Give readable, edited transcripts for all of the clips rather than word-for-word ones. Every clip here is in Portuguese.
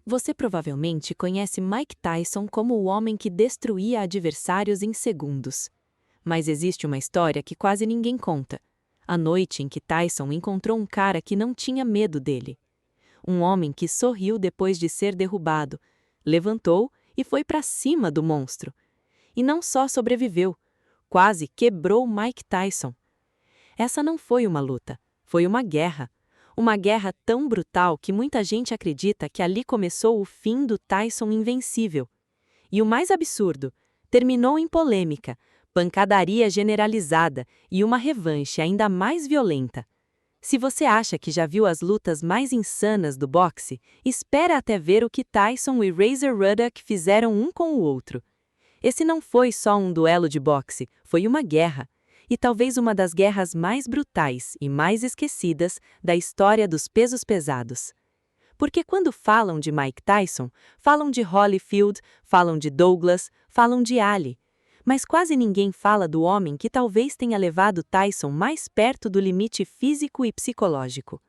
Você provavelmente conhece Mike Tyson como o homem que destruía adversários em segundos. Mas existe uma história que quase ninguém conta. A noite em que Tyson encontrou um cara que não tinha medo dele. Um homem que sorriu depois de ser derrubado, levantou e foi para cima do monstro. E não só sobreviveu, quase quebrou Mike Tyson. Essa não foi uma luta, foi uma guerra. Uma guerra tão brutal que muita gente acredita que ali começou o fim do Tyson invencível. E o mais absurdo, terminou em polêmica, pancadaria generalizada e uma revanche ainda mais violenta. Se você acha que já viu as lutas mais insanas do boxe, espera até ver o que Tyson e Razor Ruddock fizeram um com o outro. Esse não foi só um duelo de boxe, foi uma guerra. E talvez uma das guerras mais brutais e mais esquecidas da história dos pesos pesados. Porque quando falam de Mike Tyson, falam de Holyfield, falam de Douglas, falam de Ali. Mas quase ninguém fala do homem que talvez tenha levado Tyson mais perto do limite físico e psicológico.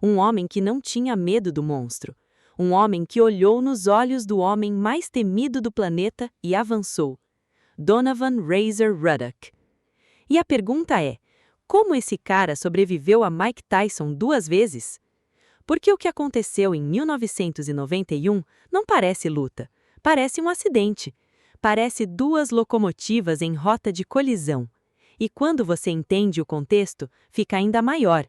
Um homem que não tinha medo do monstro. Um homem que olhou nos olhos do homem mais temido do planeta e avançou. Donovan Razor Ruddock. E a pergunta é, como esse cara sobreviveu a Mike Tyson 2 vezes? Porque o que aconteceu em 1991 não parece luta, parece um acidente. Parece 2 locomotivas em rota de colisão. E quando você entende o contexto, fica ainda maior.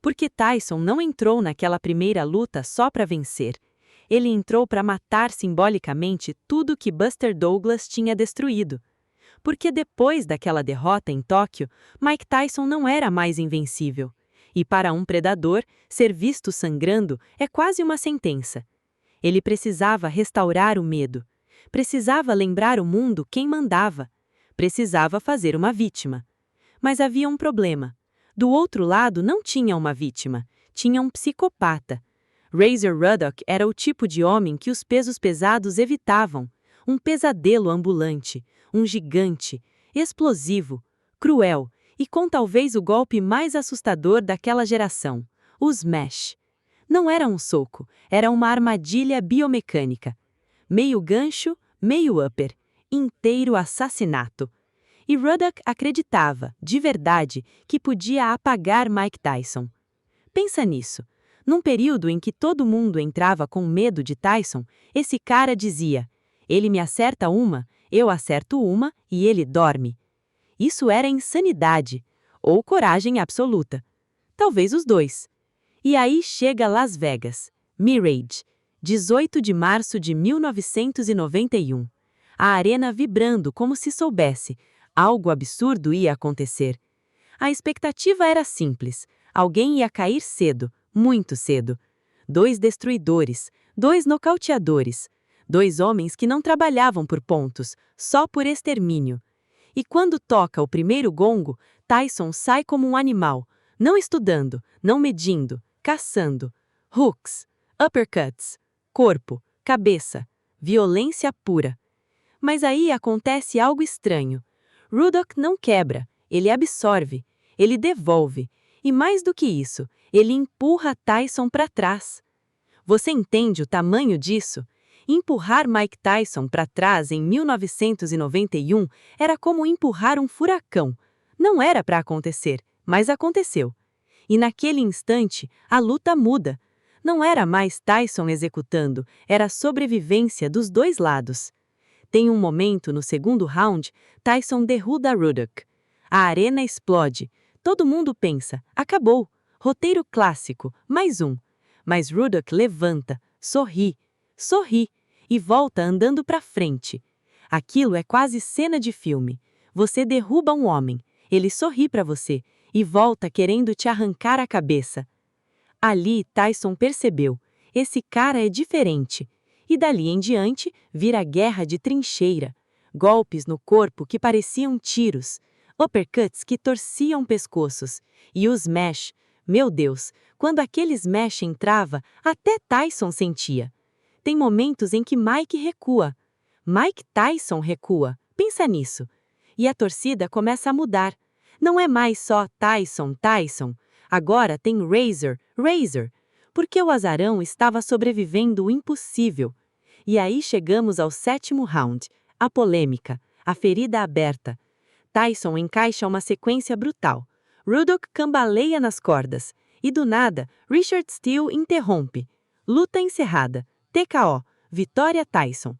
Porque Tyson não entrou naquela primeira luta só para vencer. Ele entrou para matar simbolicamente tudo que Buster Douglas tinha destruído. Porque depois daquela derrota em Tóquio, Mike Tyson não era mais invencível. E para um predador, ser visto sangrando é quase uma sentença. Ele precisava restaurar o medo. Precisava lembrar o mundo quem mandava. Precisava fazer uma vítima. Mas havia um problema. Do outro lado não tinha uma vítima, tinha um psicopata. Razor Ruddock era o tipo de homem que os pesos pesados evitavam. Um pesadelo ambulante, um gigante, explosivo, cruel e com talvez o golpe mais assustador daquela geração, o smash. Não era um soco, era uma armadilha biomecânica. Meio gancho, meio upper, inteiro assassinato. E Ruddock acreditava, de verdade, que podia apagar Mike Tyson. Pensa nisso. Num período em que todo mundo entrava com medo de Tyson, esse cara dizia: ele me acerta uma, eu acerto uma e ele dorme. Isso era insanidade, ou coragem absoluta. Talvez os dois. E aí chega Las Vegas, Mirage, 18 de março de 1991. A arena vibrando como se soubesse, algo absurdo ia acontecer. A expectativa era simples, alguém ia cair cedo, muito cedo. 2 destruidores, 2 nocauteadores. 2 homens que não trabalhavam por pontos, só por extermínio. E quando toca o primeiro gongo, Tyson sai como um animal, não estudando, não medindo, caçando. Hooks, uppercuts, corpo, cabeça, violência pura. Mas aí acontece algo estranho. Ruddock não quebra, ele absorve, ele devolve. E mais do que isso, ele empurra Tyson para trás. Você entende o tamanho disso? Empurrar Mike Tyson para trás em 1991 era como empurrar um furacão. Não era para acontecer, mas aconteceu. E naquele instante, a luta muda. Não era mais Tyson executando, era a sobrevivência dos 2 lados. Tem um momento no segundo round, Tyson derruba Ruddock. A arena explode. Todo mundo pensa, acabou. Roteiro clássico, mais um. Mas Ruddock levanta, sorri e volta andando para frente. Aquilo é quase cena de filme. Você derruba um homem, ele sorri para você e volta querendo te arrancar a cabeça. Ali Tyson percebeu, esse cara é diferente. E dali em diante vira guerra de trincheira. Golpes no corpo que pareciam tiros, uppercuts que torciam pescoços. E os smash, meu Deus, quando aquele smash entrava, até Tyson sentia. Tem momentos em que Mike recua. Mike Tyson recua. Pensa nisso. E a torcida começa a mudar. Não é mais só Tyson. Agora tem Razor. porque o azarão estava sobrevivendo o impossível. E aí chegamos ao 7º round, a polêmica, a ferida aberta. Tyson encaixa uma sequência brutal. Ruddock cambaleia nas cordas. E do nada, Richard Steele interrompe. Luta encerrada. TKO. Vitória Tyson.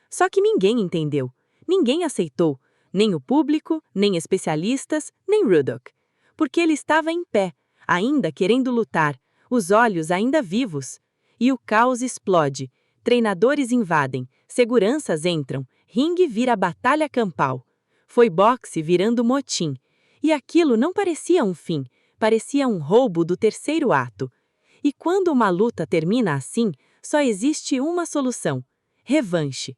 Só que ninguém entendeu. Ninguém aceitou. Nem o público, nem especialistas, nem Ruddock. Porque ele estava em pé, ainda querendo lutar, os olhos ainda vivos. E o caos explode. Treinadores invadem, seguranças entram, ringue vira batalha campal. Foi boxe virando motim. E aquilo não parecia um fim, parecia um roubo do terceiro ato. E quando uma luta termina assim, só existe uma solução: revanche.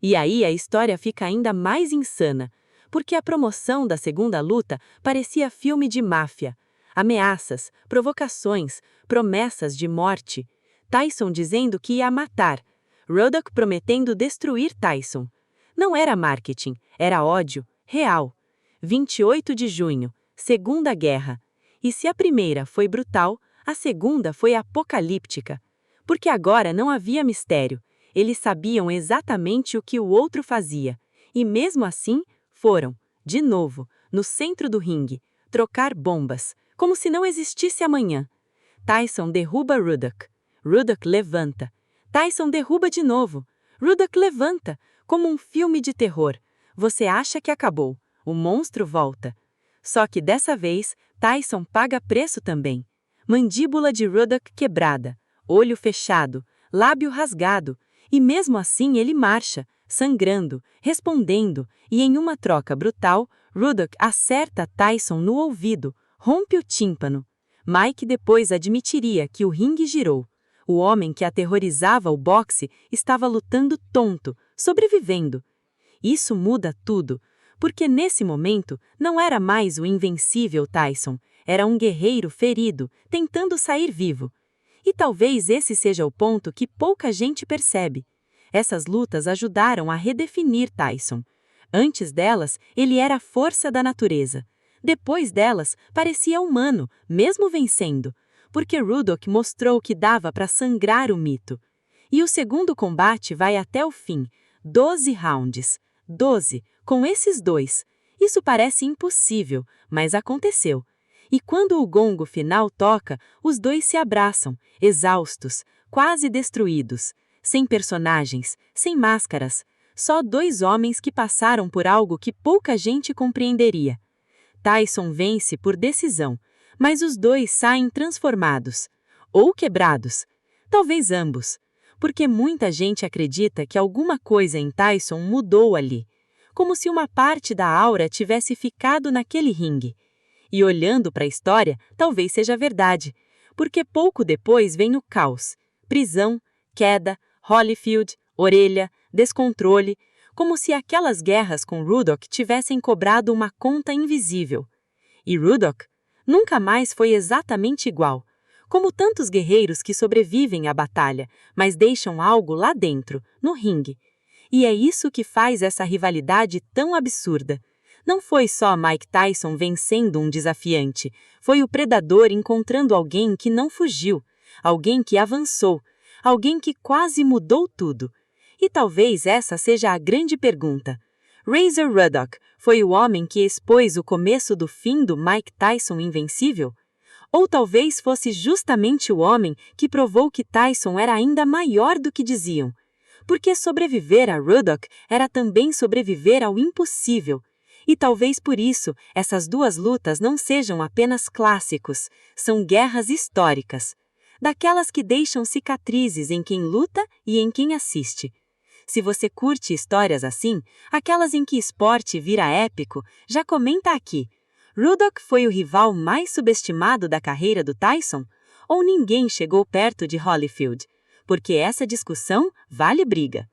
E aí a história fica ainda mais insana, porque a promoção da segunda luta parecia filme de máfia. Ameaças, provocações, promessas de morte. Tyson dizendo que ia matar. Ruddock prometendo destruir Tyson. Não era marketing, era ódio, real. 28 de junho, Segunda Guerra. E se a primeira foi brutal, a segunda foi apocalíptica. Porque agora não havia mistério. Eles sabiam exatamente o que o outro fazia. E mesmo assim, foram, de novo, no centro do ringue, trocar bombas, como se não existisse amanhã. Tyson derruba Ruddock. Ruddock levanta. Tyson derruba de novo. Ruddock levanta, como um filme de terror. Você acha que acabou. O monstro volta. Só que dessa vez, Tyson paga preço também. Mandíbula de Ruddock quebrada, olho fechado, lábio rasgado. E mesmo assim ele marcha, sangrando, respondendo, e em uma troca brutal, Ruddock acerta Tyson no ouvido, rompe o tímpano. Mike depois admitiria que o ringue girou. O homem que aterrorizava o boxe estava lutando tonto, sobrevivendo. Isso muda tudo, porque nesse momento não era mais o invencível Tyson, era um guerreiro ferido, tentando sair vivo. E talvez esse seja o ponto que pouca gente percebe. Essas lutas ajudaram a redefinir Tyson. Antes delas, ele era a força da natureza. Depois delas, parecia humano, mesmo vencendo, porque Ruddock mostrou que dava para sangrar o mito. E o segundo combate vai até o fim, 12 rounds. 12, com esses dois. Isso parece impossível, mas aconteceu. E quando o gongo final toca, os dois se abraçam, exaustos, quase destruídos, sem personagens, sem máscaras, só dois homens que passaram por algo que pouca gente compreenderia. Tyson vence por decisão, mas os dois saem transformados, ou quebrados, talvez ambos, porque muita gente acredita que alguma coisa em Tyson mudou ali, como se uma parte da aura tivesse ficado naquele ringue. E olhando para a história, talvez seja verdade, porque pouco depois vem o caos, prisão, queda, Holyfield, orelha, descontrole, como se aquelas guerras com Ruddock tivessem cobrado uma conta invisível. E Ruddock nunca mais foi exatamente igual, como tantos guerreiros que sobrevivem à batalha, mas deixam algo lá dentro, no ringue. E é isso que faz essa rivalidade tão absurda. Não foi só Mike Tyson vencendo um desafiante, foi o predador encontrando alguém que não fugiu, alguém que avançou, alguém que quase mudou tudo. E talvez essa seja a grande pergunta. Razor Ruddock foi o homem que expôs o começo do fim do Mike Tyson invencível? Ou talvez fosse justamente o homem que provou que Tyson era ainda maior do que diziam? Porque sobreviver a Ruddock era também sobreviver ao impossível. E talvez por isso essas duas lutas não sejam apenas clássicos, são guerras históricas. Daquelas que deixam cicatrizes em quem luta e em quem assiste. Se você curte histórias assim, aquelas em que esporte vira épico, já comenta aqui. Ruddock foi o rival mais subestimado da carreira do Tyson? Ou ninguém chegou perto de Holyfield? Porque essa discussão vale briga.